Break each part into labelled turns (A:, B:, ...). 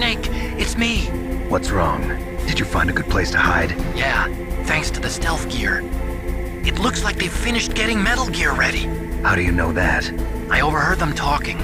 A: Snake, it's me.
B: What's wrong? Did you find a good place to hide?
A: Yeah, thanks to the stealth gear. It looks like they've finished getting Metal Gear ready.
B: How do you know that?
A: I overheard them talking.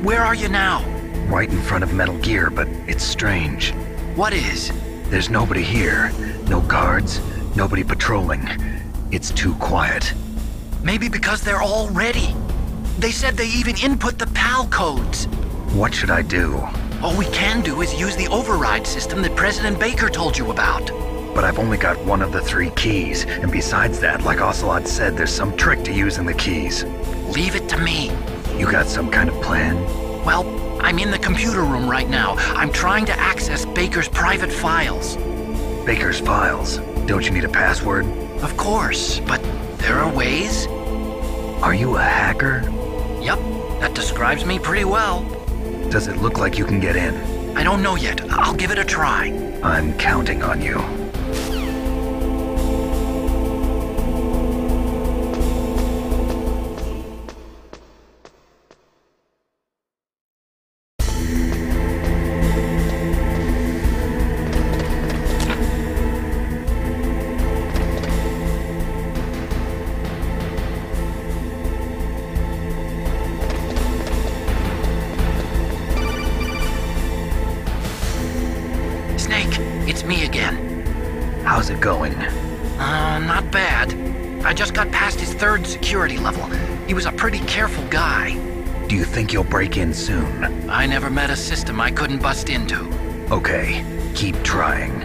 A: Where are you now?
B: Right in front of Metal Gear, but it's strange.
A: What is?
B: There's nobody here. No guards, nobody patrolling. It's too quiet.
A: Maybe because they're all ready. They said they even input the PAL codes.
B: What should I do?
A: All we can do is use the override system that President Baker told you about.
B: But I've only got one of the 3 keys, and besides that, like Ocelot said, there's some trick to using the keys.
A: Leave it to me.
B: You got some kind of plan?
A: Well, I'm in the computer room right now. I'm trying to access Baker's private files.
B: Baker's files? Don't you need a password?
A: Of course, but there are ways.
B: Are you a hacker?
A: Yep, that describes me pretty well.
B: Does it look like you can get in?
A: I don't know yet. I'll give it a try.
B: I'm counting on you.
A: It's me again.
B: How's it going?
A: Not bad. I just got past his 3rd security level. He was a pretty careful guy.
B: Do you think you'll break in soon?
A: I never met a system I couldn't bust into.
B: Okay, keep trying.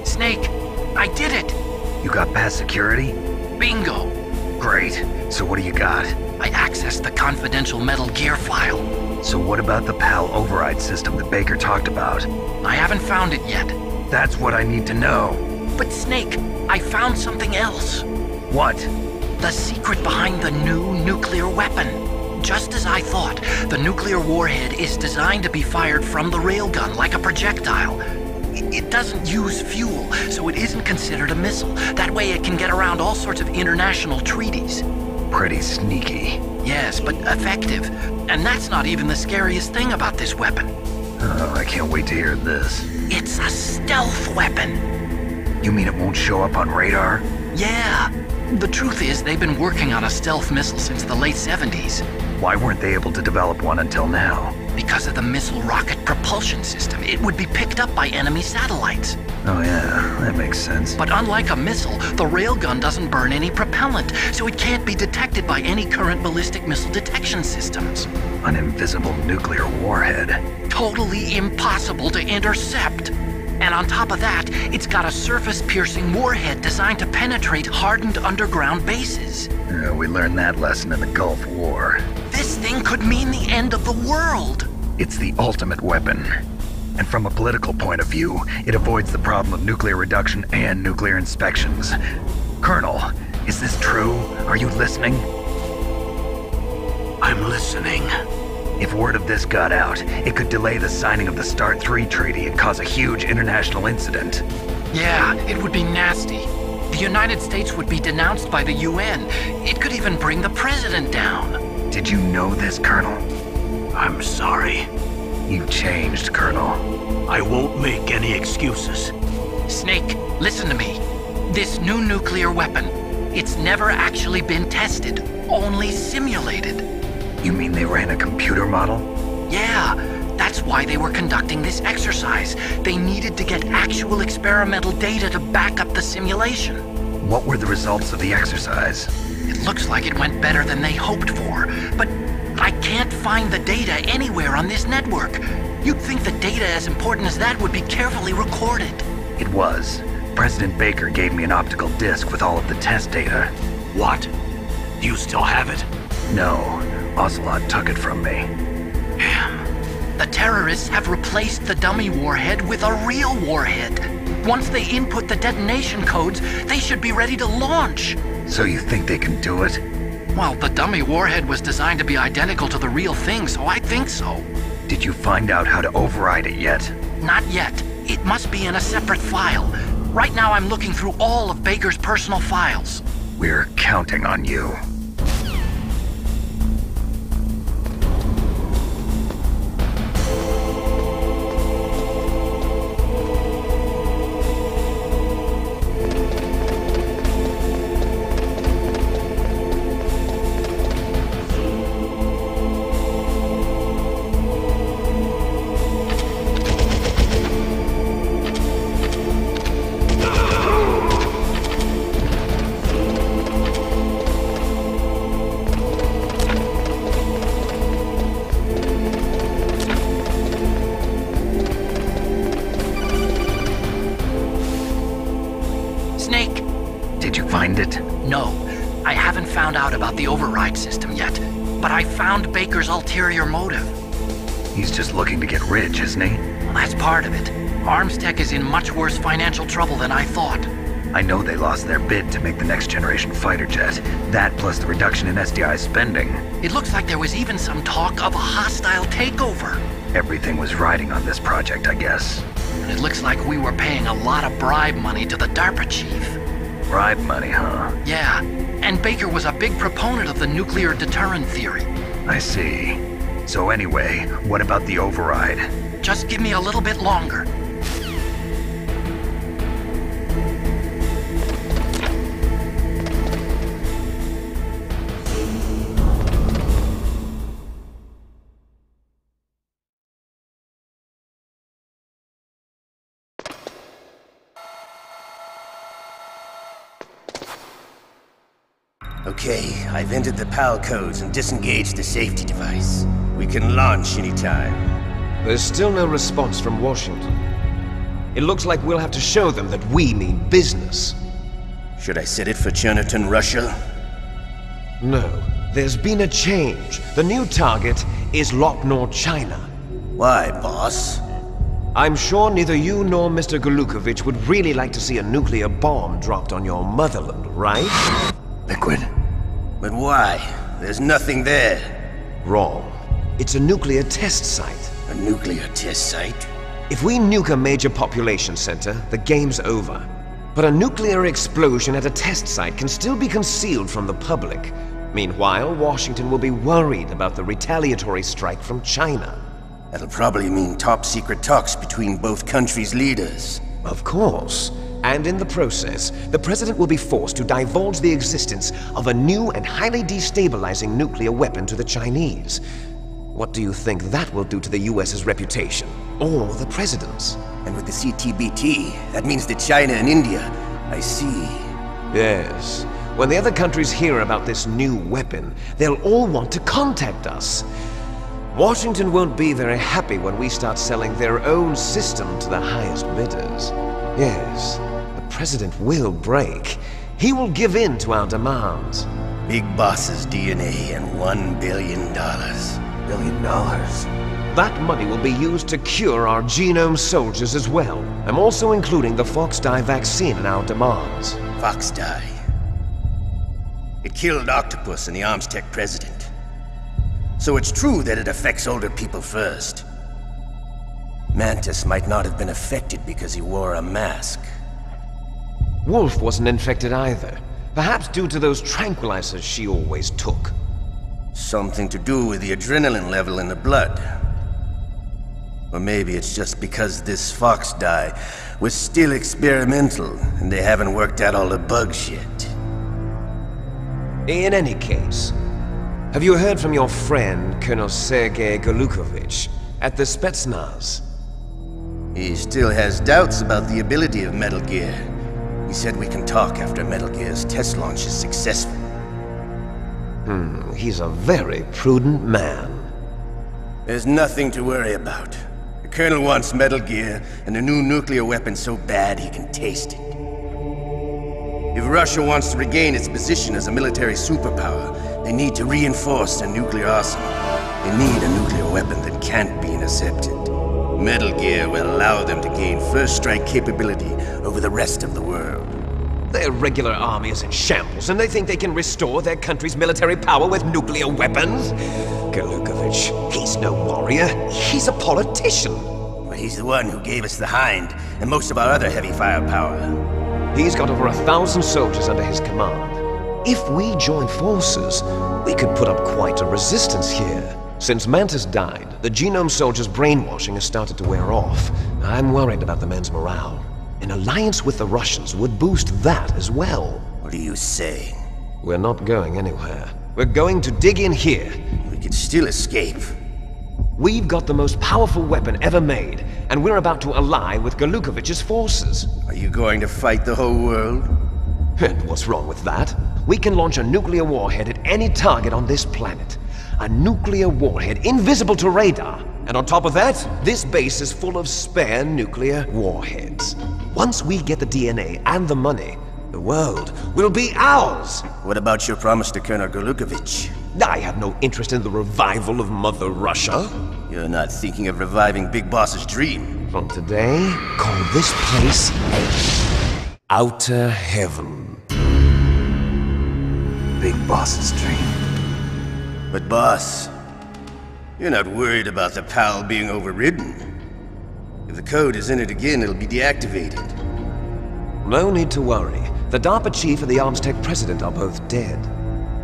A: Snake, I did it!
B: You got past security?
A: Bingo!
B: Great. So what do you got?
A: I accessed the confidential Metal Gear file.
B: So what about the PAL override system that Baker talked about?
A: I haven't found it yet.
B: That's what I need to know.
A: But Snake, I found something else.
B: What?
A: The secret behind the new nuclear weapon. Just as I thought, the nuclear warhead is designed to be fired from the railgun like a projectile. It doesn't use fuel, so it isn't considered a missile. That way it can get around all sorts of international treaties.
B: Pretty sneaky.
A: Yes, but effective. And that's not even the scariest thing about this weapon.
B: Oh, I can't wait to hear this.
A: It's a stealth weapon.
B: You mean it won't show up on radar?
A: Yeah. The truth is, they've been working on a stealth missile since the late 70s.
B: Why weren't they able to develop one until now?
A: Because of the missile rocket propulsion system, it would be picked up by enemy satellites.
B: Oh yeah, that makes sense.
A: But unlike a missile, the railgun doesn't burn any propellant, so it can't be detected by any current ballistic missile detection systems.
B: An invisible nuclear warhead.
A: Totally impossible to intercept. And on top of that, it's got a surface-piercing warhead designed to penetrate hardened underground bases.
B: We learned that lesson in the Gulf War.
A: This thing could mean the end of the world.
B: It's the ultimate weapon. And from a political point of view, it avoids the problem of nuclear reduction and nuclear inspections. Colonel, is this true? Are you listening?
C: I'm listening.
B: If word of this got out, it could delay the signing of the START 3 treaty and cause a huge international incident.
A: Yeah, it would be nasty. The United States would be denounced by the UN. It could even bring the president down.
B: Did you know this, Colonel?
C: I'm sorry.
B: You've changed, Colonel.
C: I won't make any excuses.
A: Snake, listen to me. This new nuclear weapon, it's never actually been tested, only simulated.
B: You mean they ran a computer model?
A: Yeah, that's why they were conducting this exercise. They needed to get actual experimental data to back up the simulation.
B: What were the results of the exercise?
A: It looks like it went better than they hoped for, but I can't find the data anywhere on this network. You'd think the data as important as that would be carefully recorded.
B: It was. President Baker gave me an optical disc with all of the test data.
C: What? Do you still have it?
B: No, Ocelot took it from me.
A: Damn. The terrorists have replaced the dummy warhead with a real warhead. Once they input the detonation codes, they should be ready to launch.
B: So you think they can do it?
A: Well, the dummy warhead was designed to be identical to the real thing, so I think so.
B: Did you find out how to override it yet?
A: Not yet. It must be in a separate file. Right now I'm looking through all of Baker's personal files.
B: We're counting on you.
A: Snake!
B: Did you find it?
A: No, I haven't found out about the override system yet, but I found Baker's ulterior motive.
B: He's just looking to get rich, isn't he?
A: Well, that's part of it. Armstech is in much worse financial trouble than I thought.
B: I know they lost their bid to make the next generation fighter jet. That plus the reduction in SDI spending.
A: It looks like there was even some talk of a hostile takeover.
B: Everything was riding on this project, I guess.
A: And it looks like we were paying a lot of bribe money to the DARPA chief.
B: Bribe money, huh?
A: Yeah, and Baker was a big proponent of the nuclear deterrent theory.
B: I see. So anyway, what about the override?
A: Just give me a little bit longer.
D: Okay, I've entered the PAL codes and disengaged the safety device. We can launch anytime.
E: There's still no response from Washington. It looks like we'll have to show them that we mean business.
D: Should I set it for Cherniton, Russia?
E: No, there's been a change. The new target is Lopnor, China.
D: Why, boss?
E: I'm sure neither you nor Mr. Golukovich would really like to see a nuclear bomb dropped on your motherland, right?
D: Liquid. But why? There's nothing there.
E: Wrong. It's a nuclear test site.
D: A nuclear test site?
E: If we nuke a major population center, the game's over. But a nuclear explosion at a test site can still be concealed from the public. Meanwhile, Washington will be worried about the retaliatory strike from China.
D: That'll probably mean top-secret talks between both countries' leaders.
E: Of course. And in the process, the President will be forced to divulge the existence of a new and highly destabilizing nuclear weapon to the Chinese. What do you think that will do to the US's reputation? Or the President's?
D: And with the CTBT, that means that China and India. I see.
E: Yes. When the other countries hear about this new weapon, they'll all want to contact us. Washington won't be very happy when we start selling their own system to the highest bidders. Yes, the President will break. He will give in to our demands.
D: Big Boss's DNA and $1 billion. $1 billion?
E: That money will be used to cure our genome soldiers as well. I'm also including the Fox-Die vaccine in our demands.
D: Fox-Die? It killed Octopus and the Armstech President. So it's true that it affects older people first. Mantis might not have been affected because he wore a mask.
E: Wolf wasn't infected either. Perhaps due to those tranquilizers she always took.
D: Something to do with the adrenaline level in the blood. Or maybe it's just because this Fox-Die was still experimental and they haven't worked out all the bugs yet.
E: In any case, Have you heard from your friend, Colonel Sergei Golukovich, at the Spetsnaz?
D: He still has doubts about the ability of Metal Gear. He said we can talk after Metal Gear's test launch is successful.
E: He's a very prudent man.
D: There's nothing to worry about. The Colonel wants Metal Gear and a new nuclear weapon so bad he can taste it. If Russia wants to regain its position as a military superpower, they need to reinforce their nuclear arsenal. They need a nuclear weapon that can't be intercepted. Metal Gear will allow them to gain first strike capability over the rest of the world.
E: Their regular army is in shambles, and they think they can restore their country's military power with nuclear weapons? Golukovich, he's no warrior. He's a politician.
D: But he's the one who gave us the Hind and most of our other heavy firepower.
E: He's got over 1,000 soldiers under his command. If we join forces, we could put up quite a resistance here. Since Mantis died, the Genome Soldiers' brainwashing has started to wear off. I'm worried about the men's morale. An alliance with the Russians would boost that as well.
D: What are you saying?
E: We're not going anywhere. We're going to dig in here.
D: We could still escape.
E: We've got the most powerful weapon ever made, and we're about to ally with Golukovich's forces.
D: Are you going to fight the whole world?
E: And what's wrong with that? We can launch a nuclear warhead at any target on this planet. A nuclear warhead invisible to radar. And on top of that, this base is full of spare nuclear warheads. Once we get the DNA and the money, the world will be ours!
D: What about your promise to Colonel Golukovich?
E: I have no interest in the revival of Mother Russia.
D: You're not thinking of reviving Big Boss's dream.
E: From today, call this place Outer Heaven.
B: Big Boss's dream.
D: But boss, you're not worried about the PAL being overridden. If the code is entered again, it'll be deactivated.
E: No need to worry. The DARPA chief and the ArmsTech president are both dead.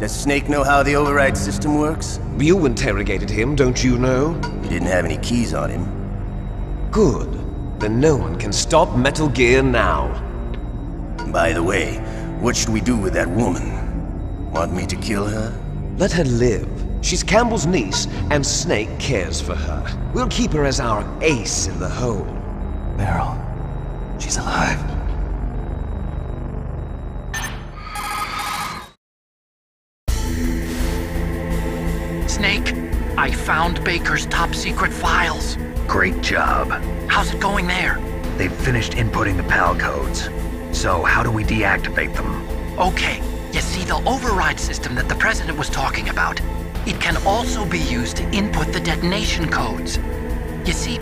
D: Does Snake know how the override system works?
E: You interrogated him, don't you know?
D: He didn't have any keys on him.
E: Good. Then no one can stop Metal Gear now.
D: By the way, what should we do with that woman? Want me to kill her?
E: Let her live. She's Campbell's niece, and Snake cares for her. We'll keep her as our ace in the hole.
B: Meryl, she's alive.
A: Snake, I found Baker's top secret files.
B: Great job.
A: How's it going there?
B: They've finished inputting the PAL codes. So how do we deactivate them?
A: Okay, you see the override system that the President was talking about? It can also be used to input the detonation codes. You see,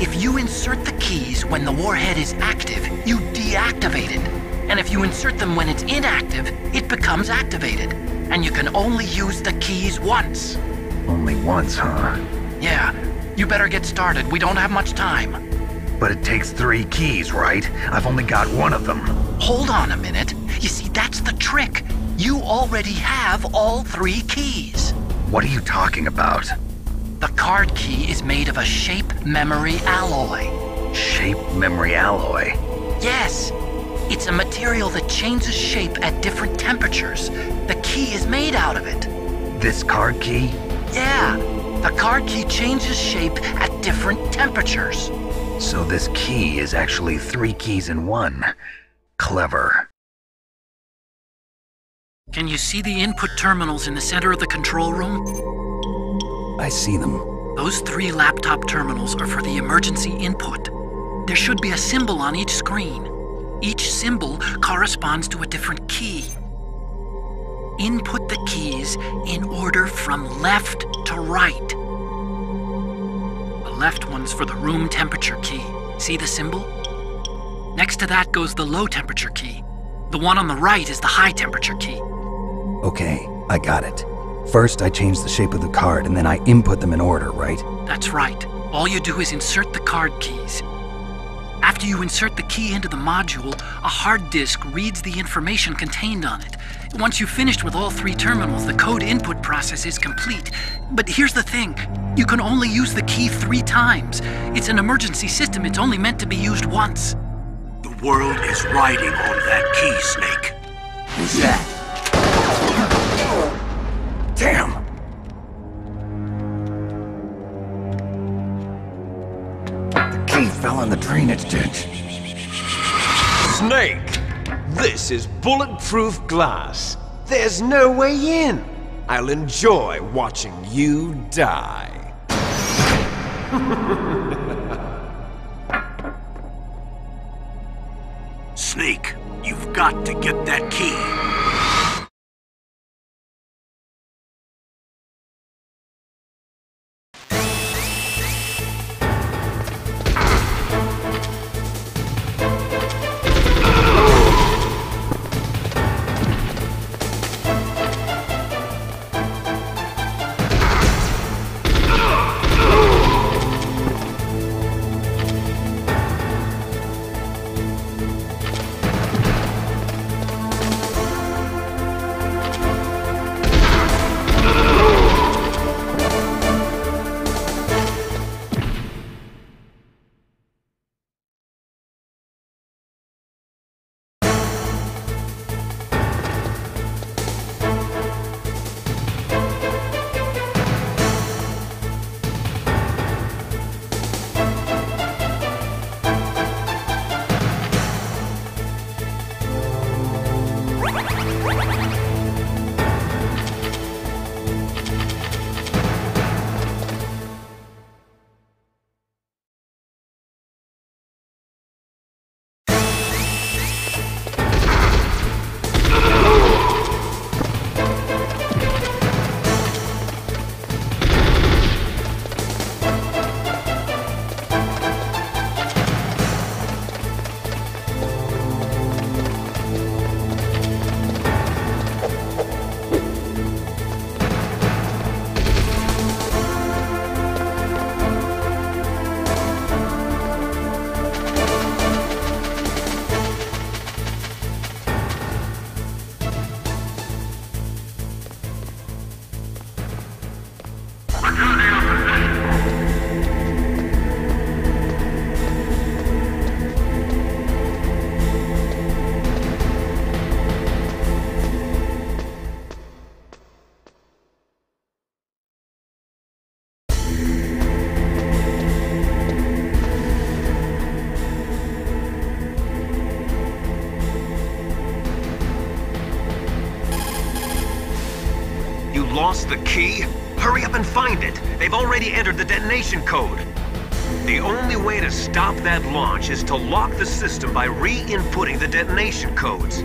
A: if you insert the keys when the warhead is active, you deactivate it. And if you insert them when it's inactive, it becomes activated. And you can only use the keys once.
B: Only once, huh?
A: Yeah, you better get started. We don't have much time.
B: But it takes 3 keys, right? I've only got 1 of them.
A: Hold on a minute. You see, that's the trick. You already have all 3 keys.
B: What are you talking about?
A: The card key is made of a shape memory alloy.
B: Shape memory alloy?
A: Yes. It's a material that changes shape at different temperatures. The key is made out of it.
B: This card key?
A: Yeah. The card key changes shape at different temperatures.
B: So this key is actually 3 keys in 1. Clever.
A: Can you see the input terminals in the center of the control room?
B: I see them.
A: Those 3 laptop terminals are for the emergency input. There should be a symbol on each screen. Each symbol corresponds to a different key. Input the keys in order from left to right. The left one's for the room temperature key. See the symbol? Next to that goes the low temperature key. The one on the right is the high temperature key.
F: Okay, I got it. First, I change the shape of the card, and then I input them in order, right?
A: That's right. All you do is insert the card keys. After you insert the key into the module, a hard disk reads the information contained on it. Once you've finished with all 3 terminals, the code input process is complete. But here's the thing. You can only use the key 3 times. It's an emergency system. It's only meant to be used once.
C: The world is riding on that key, Snake.
D: Who's that?
B: Damn!
F: fell in the drainage ditch.
E: Snake! This is bulletproof glass. There's no way in. I'll enjoy watching you die.
C: Snake, you've got to get that key.
E: Lost the key? Hurry up and find it! They've already entered the detonation code. The only way to stop that launch is to lock the system by re-inputting the detonation codes.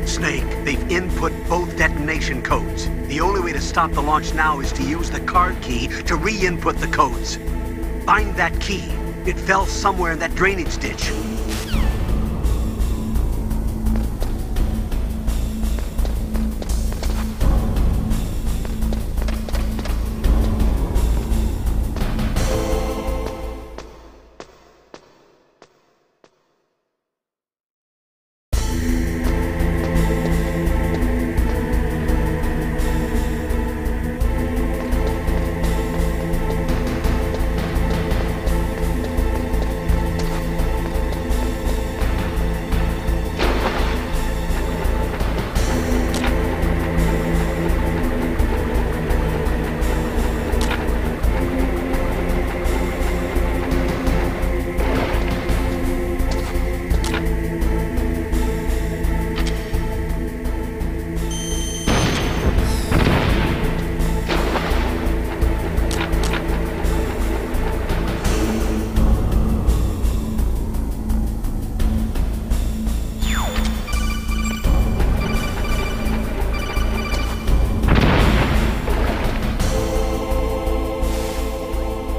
C: Snake, they've input both detonation codes. The only way to stop the launch now is to use the card key to re-input the codes. Find that key. It fell somewhere in that drainage ditch.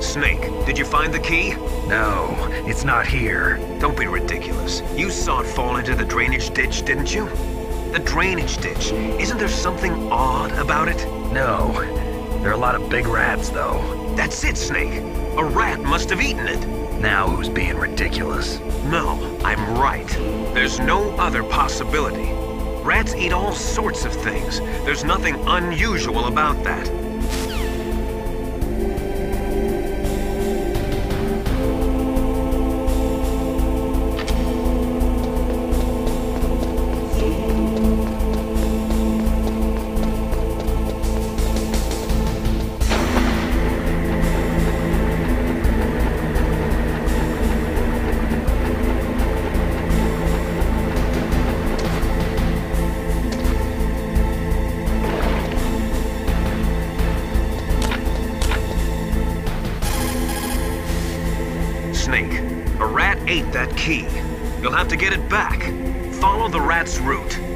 E: Snake, did you find the key?
B: No, it's not here.
E: Don't be ridiculous. You saw it fall into the drainage ditch, didn't you? The drainage ditch. Isn't there something odd about it?
B: No. There are a lot of big rats, though.
E: That's it, Snake. A rat must have eaten it.
B: Now who's being ridiculous?
E: No, I'm right. There's no other possibility. Rats eat all sorts of things. There's nothing unusual about that.
G: ate that key. You'll have to get it back. Follow the rat's route.